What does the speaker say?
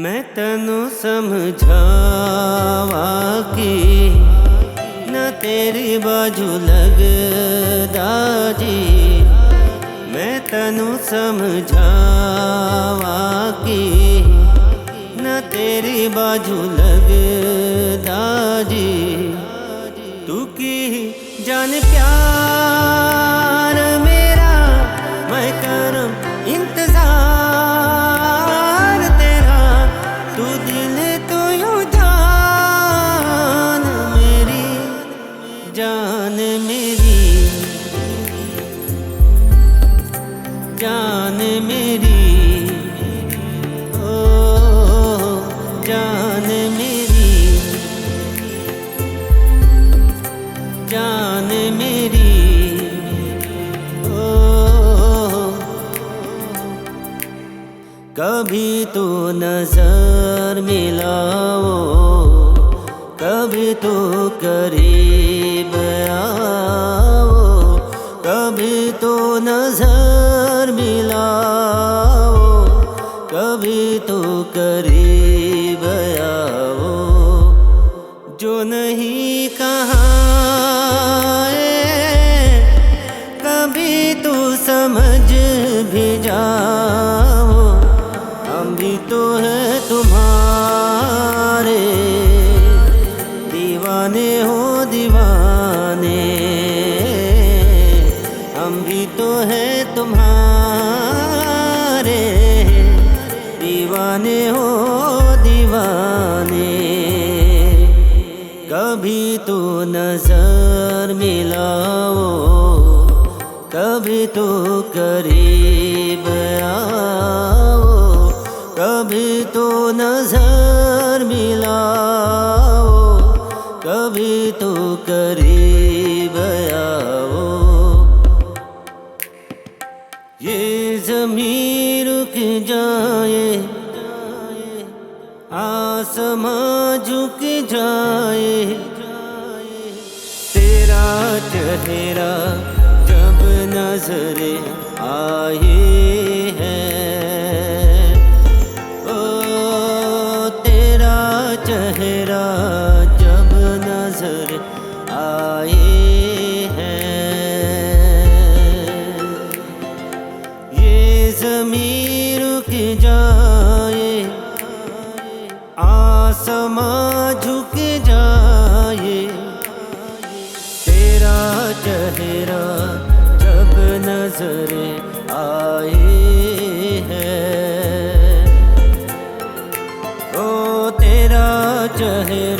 मैं तनु समझावा की न तेरी बाजू लगदा जी। मैं तनु समझावा की न तेरी बाजू लगदा जी। तू की जान प्यार मेरा मैं करूं इंतजार तेरा। तू दिल तो यूं जान मेरी, जान मेरी, जान मेरी, ओ जान मेरी, जान मेरी, ओ कभी तो नजर मिलाओ, कभी तो करीब आओ, कभी तो नजर मिलाओ, कभी तो करीब आओ। जो नहीं कहाँ कभी तो समझ भी जाओ। हम भी तो है तुम्हारे दीवाने हो दीवाने। हम भी तो है तुम्हारे दीवाने हो दीवाने। कभी तो नजर मिलाओ, कभी तो करीब आओ, कभी तो नजर मिलाओ, कभी तो करीब आओ। ये ज़मीं रुक जाए, आसमां झुक जाए, तेरा चेहरा जब नजरे आए है। ओ तेरा चेहरा जब नजर आए है। ये ज़मीं रुक जाए, आसमां झुक जाए, तेरा चेहरा जब नजर आए है। ओ तेरा चेहरा